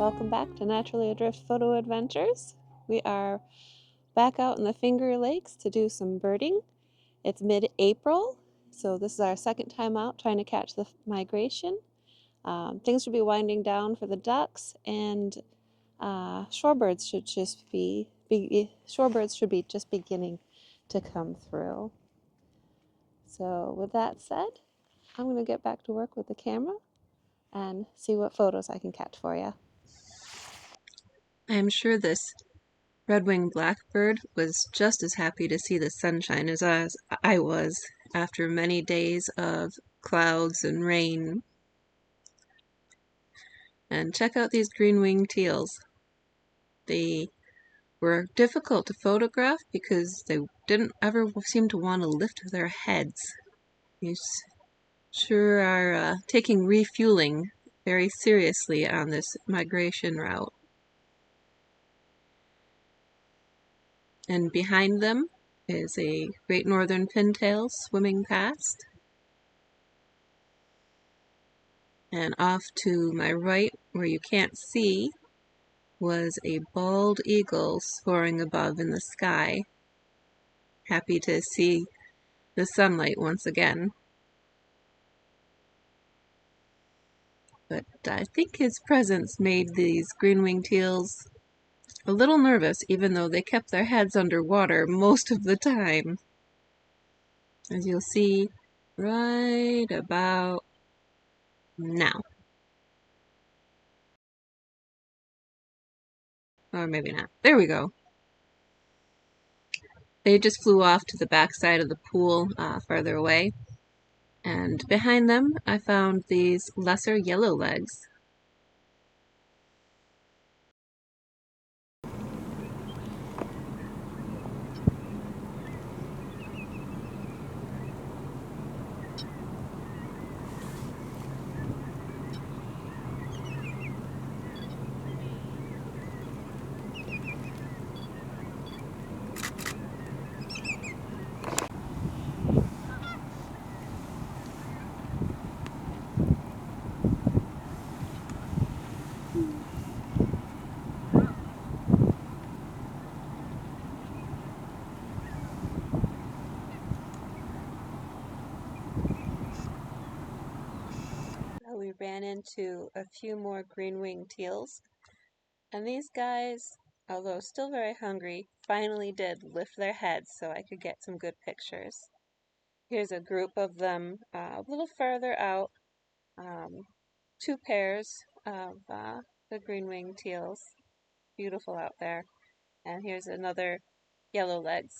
welcome back to Naturally Adrift Photo Adventures. We are back out in the Finger Lakes to do some birding. It's mid-April, so this is our second time out trying to catch the migration. Things should be winding down for the ducks, and shorebirds should just be just beginning to come through. So with that said, I'm going to get back to work with the camera and see what photos I can catch for you. I'm sure this red-winged blackbird was just as happy to see the sunshine as I was after many days of clouds and rain. And check out these green-winged teals. They were difficult to photograph because they didn't ever seem to want to lift their heads. These sure are taking refueling very seriously on this migration route. And behind them is a great northern pintail swimming past. And off to my right, where you can't see, was a bald eagle soaring above in the sky, happy to see the sunlight once again. But I think his presence made these green-winged teals a little nervous, even though they kept their heads underwater most of the time. As you'll see right about now. Or maybe not. There we go. They just flew off to the back side of the pool farther away. And behind them, I found these lesser yellowlegs. We ran into a few more green-winged teals, and these guys, although still very hungry, finally did lift their heads so I could get some good pictures. Here's a group of them a little further out, two pairs of the green-winged teals, beautiful out there, and here's another yellowlegs.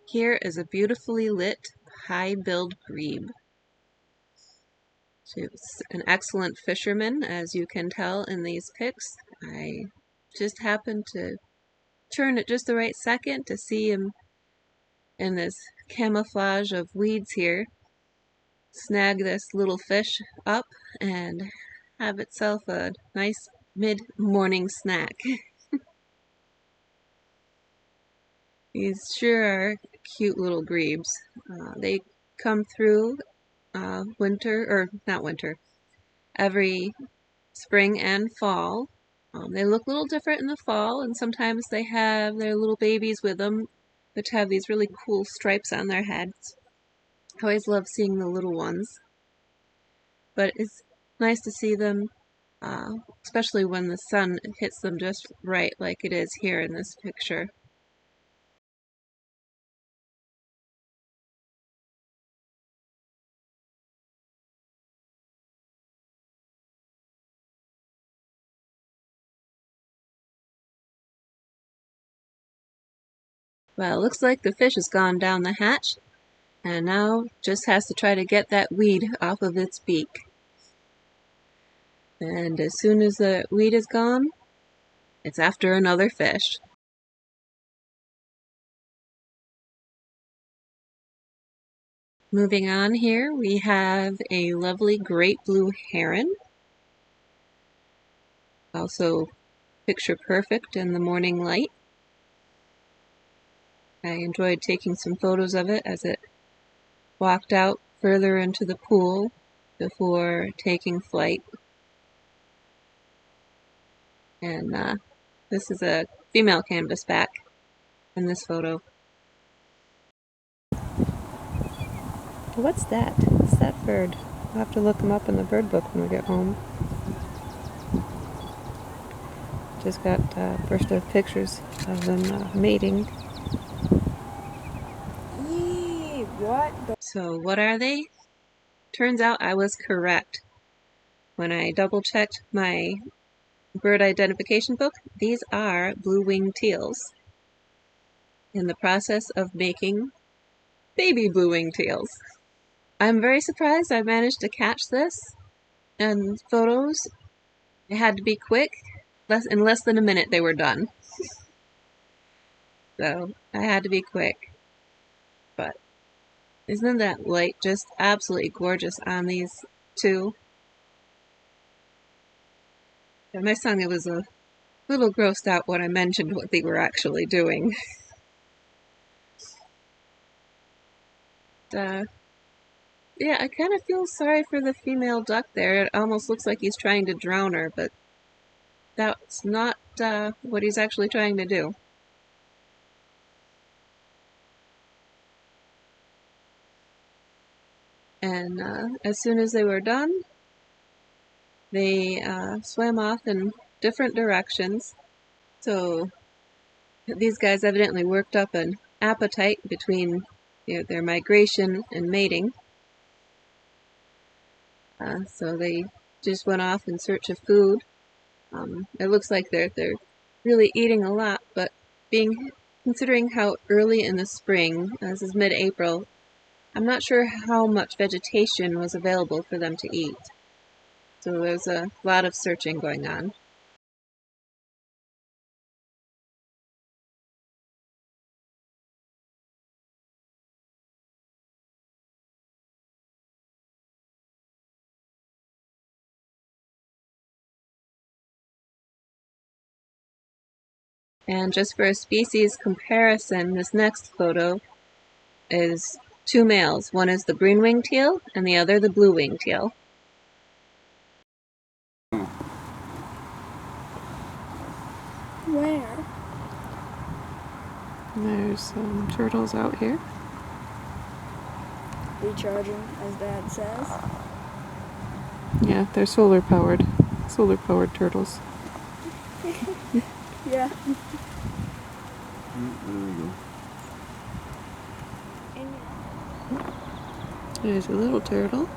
Here is a beautifully lit high-billed grebe. She's an excellent fisherman, as you can tell in these pics. I just happened to turn at just the right second to see him in this camouflage of weeds here snag this little fish up and have itself a nice mid-morning snack. These sure are cute little grebes. They come through every spring and fall. They look a little different in the fall, and sometimes they have their little babies with them, which have these really cool stripes on their heads. I always love seeing the little ones, but it's nice to see them, especially when the sun hits them just right, like it is here in this picture. Well, it looks like the fish has gone down the hatch, and now just has to try to get that weed off of its beak. And as soon as the weed is gone, it's after another fish. Moving on here, we have a lovely great blue heron. Also picture perfect in the morning light. I enjoyed taking some photos of it as it walked out further into the pool before taking flight. And this is a female canvasback in this photo. What's that? What's that bird? I'll have to look them up in the bird book when we get home. Just got a burst of pictures of them mating. Yee, what the? So what are they? Turns out I was correct. When I double-checked my bird identification book, these are blue-winged teals in the process of making baby blue-winged teals. I'm very surprised I managed to catch this in photos. It had to be quick. In less than a minute they were done. So I had to be quick. But isn't that light just absolutely gorgeous on these two? And my son was a little grossed out when I mentioned what they were actually doing. Yeah, I kind of feel sorry for the female duck there. It almost looks like he's trying to drown her, but that's not what he's actually trying to do. And as soon as they were done, they swam off in different directions. So these guys evidently worked up an appetite between their migration and mating. So they just went off in search of food. It looks like they're really eating a lot, but considering how early in the spring, this is mid-April, I'm not sure how much vegetation was available for them to eat. So there's a lot of searching going on. And just for a species comparison, this next photo is two males. One is the green-winged teal, and the other the blue-winged teal. Where? There's some turtles out here. Recharging, as Dad says. Yeah, they're solar powered turtles. Yeah. There we go. There's a little turtle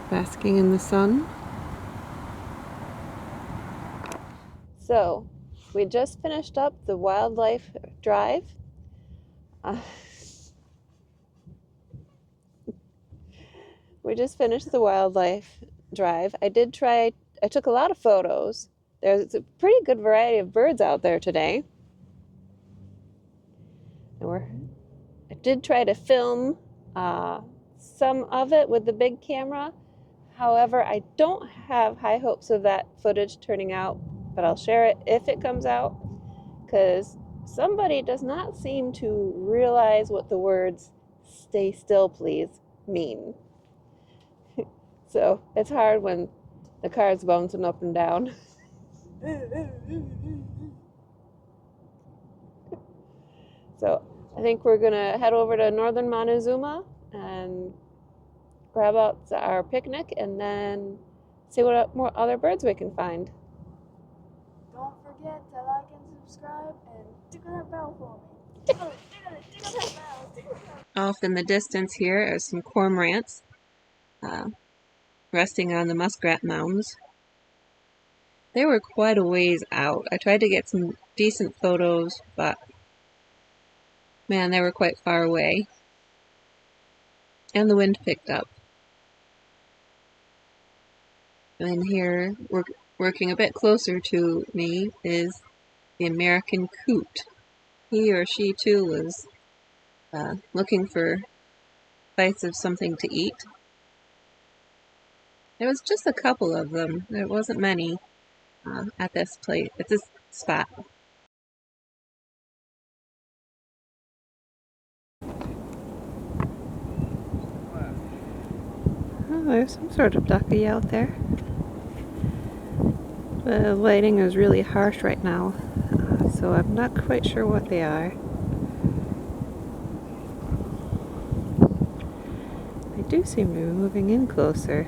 basking in the sun. So, we just finished up the wildlife drive. Uh, we just finished the wildlife drive. I took a lot of photos. There's a pretty good variety of birds out there today. And I did try to film some of it with the big camera. However, I don't have high hopes of that footage turning out, but I'll share it if it comes out because somebody does not seem to realize what the words "stay still, please" mean. So it's hard when the car's bouncing up and down. So I think we're gonna head over to northern Montezuma and grab out our picnic and then see what more other birds we can find. Don't forget to like and subscribe and tickle that bell for me. Tickle it, tickle it, tickle that bell, tickle that bell. Off in the distance here are some cormorants resting on the muskrat mounds. They were quite a ways out. I tried to get some decent photos, but man, they were quite far away. And the wind picked up. And here, working a bit closer to me, is the American coot. He or she too was looking for bites of something to eat. There was just a couple of them. There wasn't many at this spot. Oh, there's some sort of ducky out there. The lighting is really harsh right now, so I'm not quite sure what they are. They do seem to be moving in closer.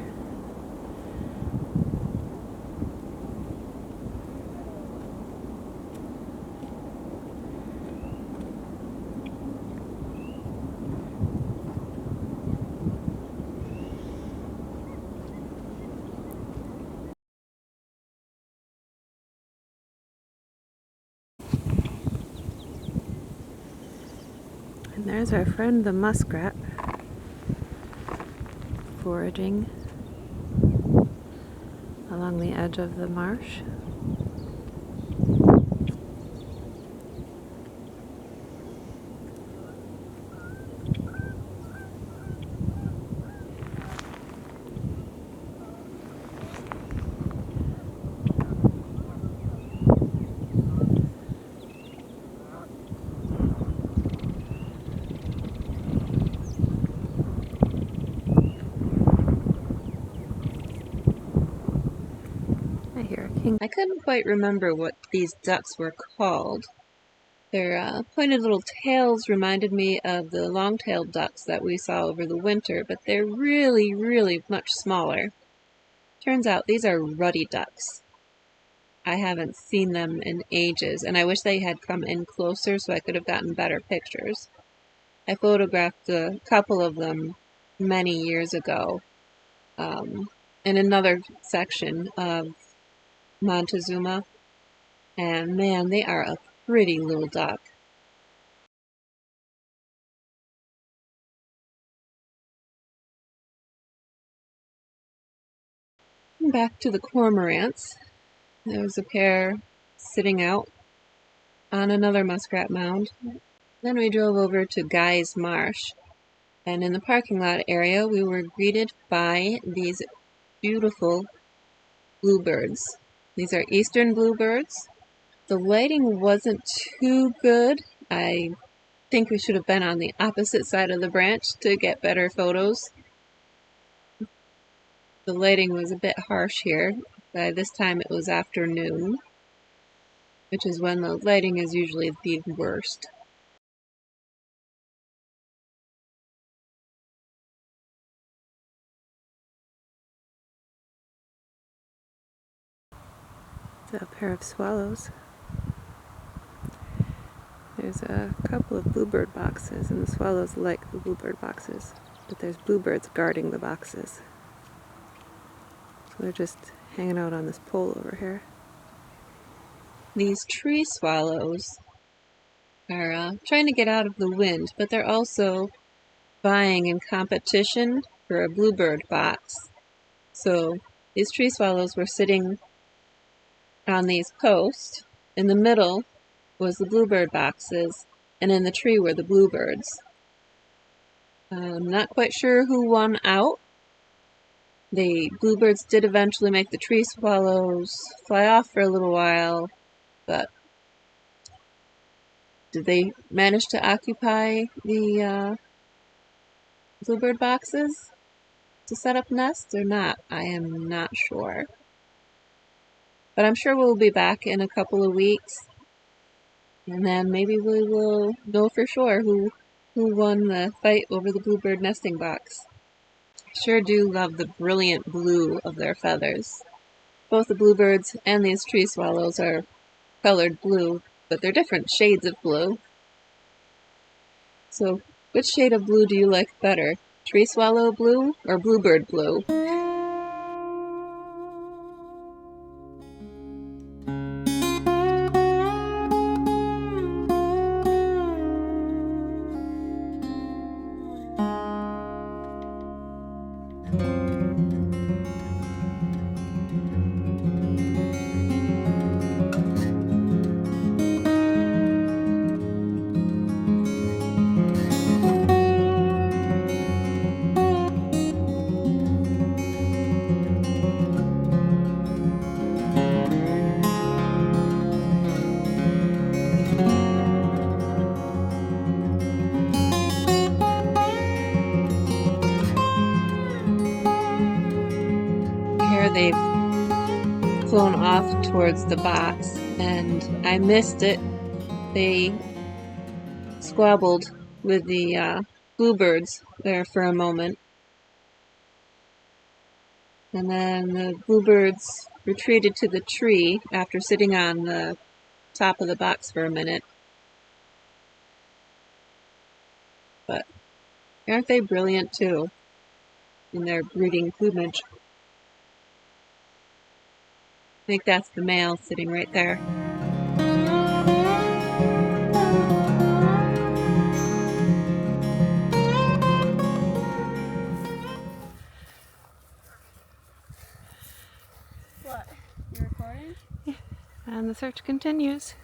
And there's our friend the muskrat foraging along the edge of the marsh. I hear a king. I couldn't quite remember what these ducks were called. Their pointed little tails reminded me of the long-tailed ducks that we saw over the winter, but they're really, really much smaller. Turns out these are ruddy ducks. I haven't seen them in ages, and I wish they had come in closer so I could have gotten better pictures. I photographed a couple of them many years ago in another section of Montezuma, and man, they are a pretty little duck. Back to the cormorants. There was a pair sitting out on another muskrat mound. Then we drove over to Guy's Marsh, and in the parking lot area we were greeted by these beautiful bluebirds. These are eastern bluebirds. The lighting wasn't too good. I think we should have been on the opposite side of the branch to get better photos. The lighting was a bit harsh here. By this time it was afternoon, which is when the lighting is usually the worst. It's a pair of swallows. There's a couple of bluebird boxes, and the swallows like the bluebird boxes, but there's bluebirds guarding the boxes. So they're just hanging out on this pole over here. These tree swallows are trying to get out of the wind, but they're also vying in competition for a bluebird box. So these tree swallows were sitting on these posts. In the middle was the bluebird boxes, and in the tree were the bluebirds. I'm not quite sure who won out. The bluebirds did eventually make the tree swallows fly off for a little while, but did they manage to occupy the bluebird boxes to set up nests or not? I am not sure. But I'm sure we'll be back in a couple of weeks, and then maybe we will know for sure who won the fight over the bluebird nesting box. I sure do love the brilliant blue of their feathers. Both the bluebirds and these tree swallows are colored blue, but they're different shades of blue. So, which shade of blue do you like better? Tree swallow blue or bluebird blue? Here they've flown off towards the box, and I missed it. They squabbled with the bluebirds there for a moment, and then the bluebirds retreated to the tree after sitting on the top of the box for a minute. But aren't they brilliant too in their breeding plumage? I think that's the male sitting right there. What? You recording? Yeah. And the search continues.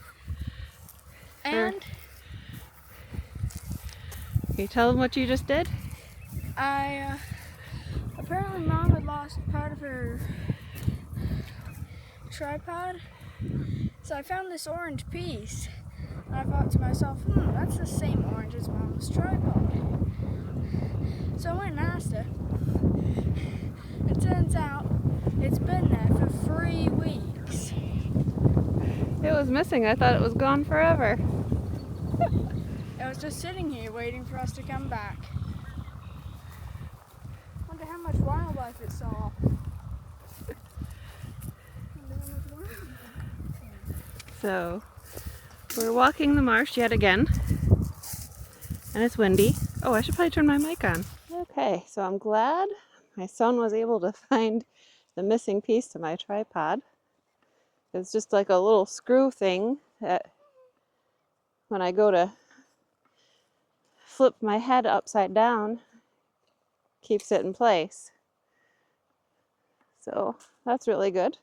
And Can you tell them what you just did? Apparently Mom had lost part of her tripod, so I found this orange piece. And I thought to myself, that's the same orange as Mom's tripod. So I went and asked her. It turns out it's been there for 3 weeks. It was missing. I thought it was gone forever. It was just sitting here waiting for us to come back. Wonder how much wildlife it saw. So, we're walking the marsh yet again, and it's windy. Oh, I should probably turn my mic on. Okay, so I'm glad my son was able to find the missing piece to my tripod. It's just like a little screw thing that when I go to flip my head upside down, keeps it in place. So that's really good.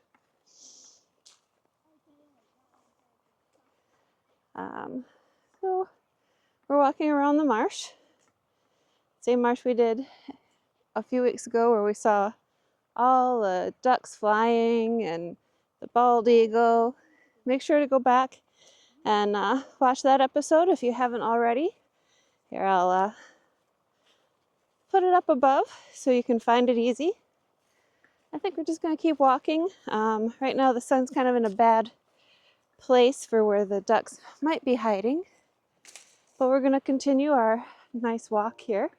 So we're walking around the marsh. Same marsh we did a few weeks ago where we saw all the ducks flying and the bald eagle. Make sure to go back and watch that episode if you haven't already. Here, I'll put it up above so you can find it easy. I think we're just going to keep walking. Right now the sun's kind of in a bad place for where the ducks might be hiding, but we're going to continue our nice walk here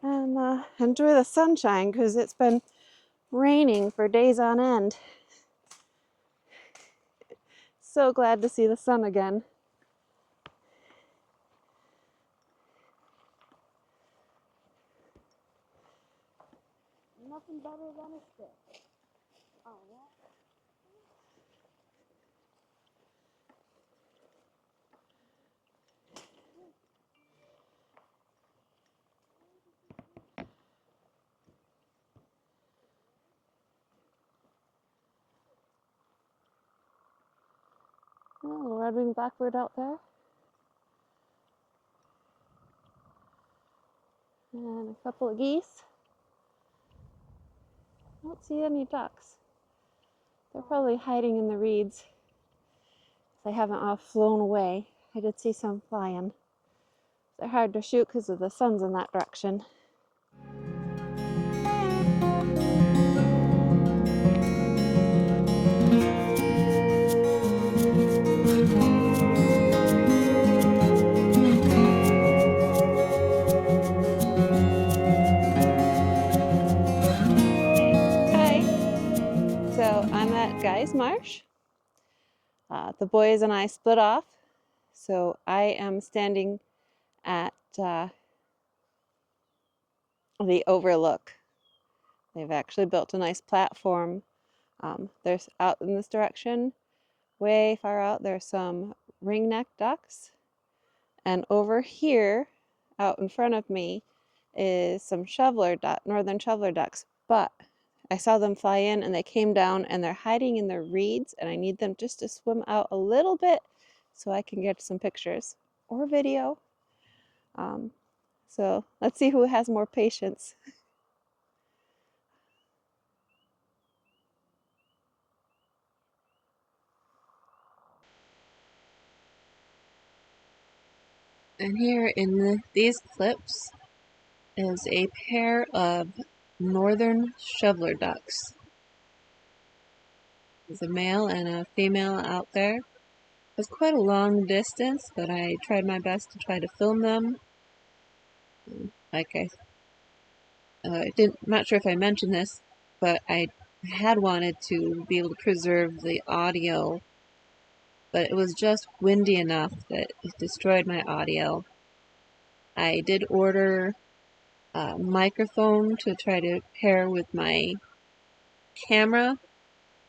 and enjoy the sunshine because it's been raining for days on end. So glad to see the sun again. Nothing better than a stick. Oh, yeah. Oh, red-winged blackbird out there. And a couple of geese. I don't see any ducks. They're probably hiding in the reeds. They haven't all flown away. I did see some flying. They're hard to shoot because of the sun's in that direction. Hi. So I'm at Guy's Marsh. The boys and I split off. So I am standing at the overlook. They've actually built a nice platform. There's out in this direction, way far out, there's some ring-necked ducks. And over here, out in front of me, is some northern shoveler ducks. But I saw them fly in and they came down and they're hiding in the reeds, and I need them just to swim out a little bit so I can get some pictures or video. So let's see who has more patience. And here in these clips is a pair of northern shoveler ducks. There's a male and a female out there. It was quite a long distance, but I tried my best to try to film them. Like not sure if I mentioned this, but I had wanted to be able to preserve the audio, but it was just windy enough that it destroyed my audio. I did order a microphone to try to pair with my camera,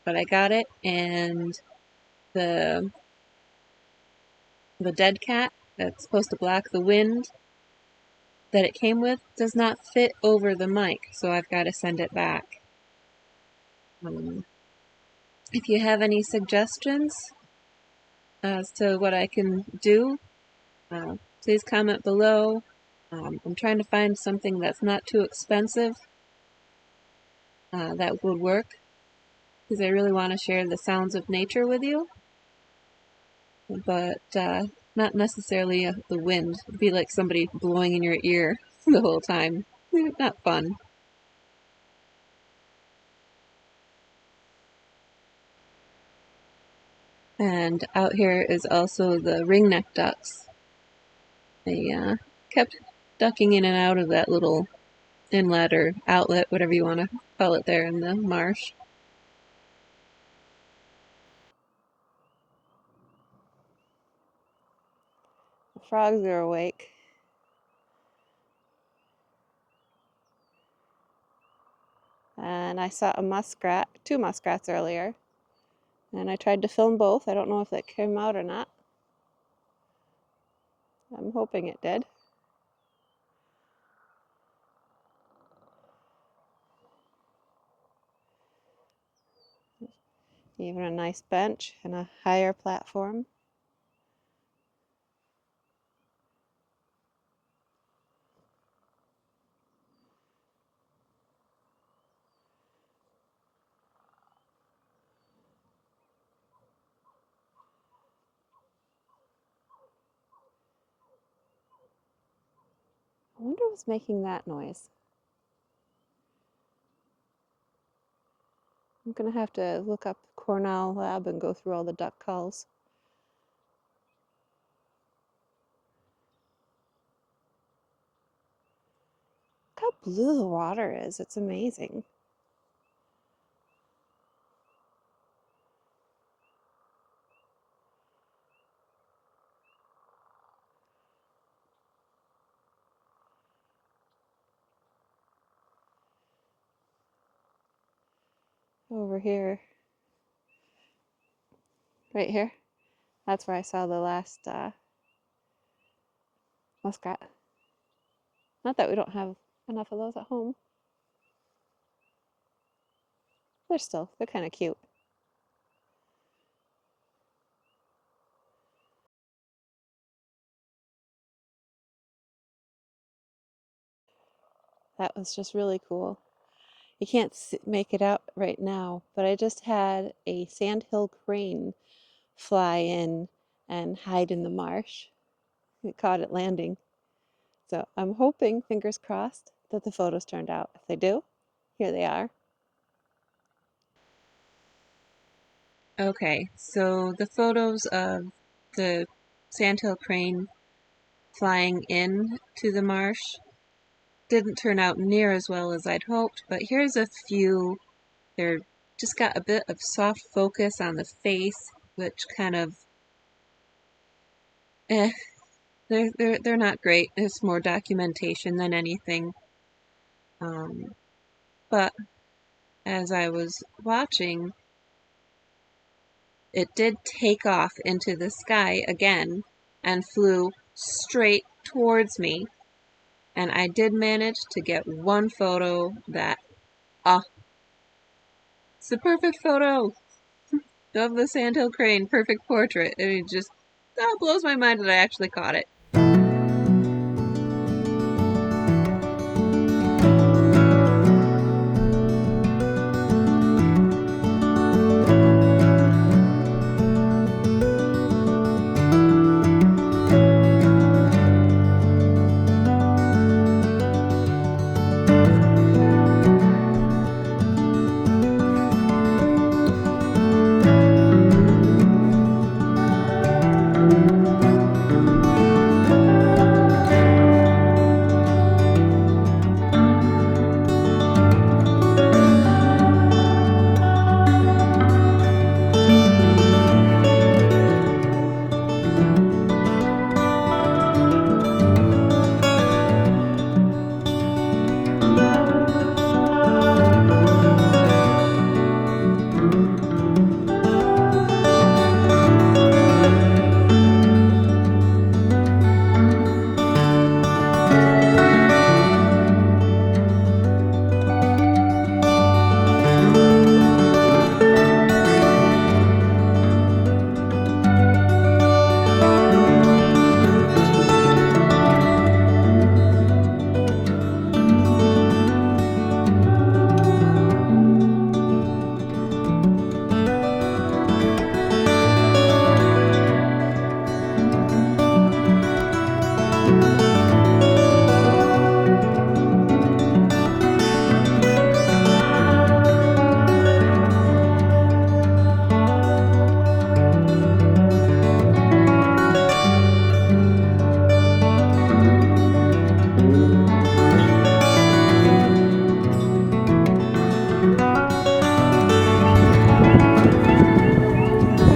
but I got it, and the dead cat that's supposed to block the wind that it came with does not fit over the mic, so I've got to send it back. If you have any suggestions as to what I can do, please comment below. I'm trying to find something that's not too expensive that would work, because I really want to share the sounds of nature with you, but not necessarily the wind. It'd be like somebody blowing in your ear the whole time. Not fun. And out here is also the ringneck ducks. They kept ducking in and out of that little inlet or outlet, whatever you want to call it, there in the marsh. The frogs are awake. And I saw two muskrats earlier. And I tried to film both. I don't know if that came out or not. I'm hoping it did. Even a nice bench and a higher platform. I wonder what's making that noise. I'm gonna have to look up Cornell Lab and go through all the duck calls. Look how blue the water is. It's amazing. Over here, right here, that's where I saw the last muskrat. Not that we don't have enough of those at home. They're kind of cute. That was just really cool. You can't make it out right now, but I just had a sandhill crane fly in and hide in the marsh. It caught it landing. So I'm hoping, fingers crossed, that the photos turned out. If they do, here they are. Okay, so the photos of the sandhill crane flying in to the marsh didn't turn out near as well as I'd hoped, but here's a few. They're just got a bit of soft focus on the face, which kind of they're not great. It's more documentation than anything. But as I was watching, it did take off into the sky again and flew straight towards me. And I did manage to get one photo that, it's the perfect photo of the sandhill crane, perfect portrait. And it just blows my mind that I actually caught it.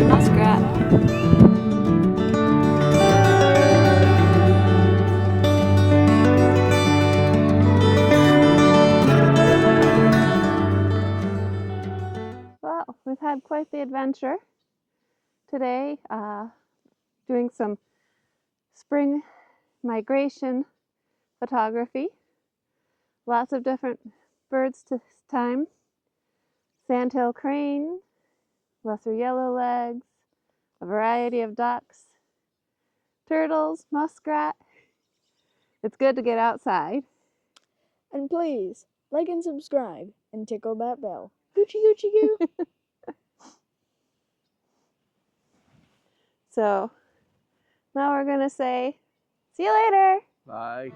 Muskrat. Well, we've had quite the adventure today, doing some spring migration photography. Lots of different birds this time. Sandhill crane, lesser yellowlegs, a variety of ducks, turtles, muskrat. It's good to get outside. And please, like and subscribe and tickle that bell. Goochie goochie goo. So now we're going to say, see you later. Bye.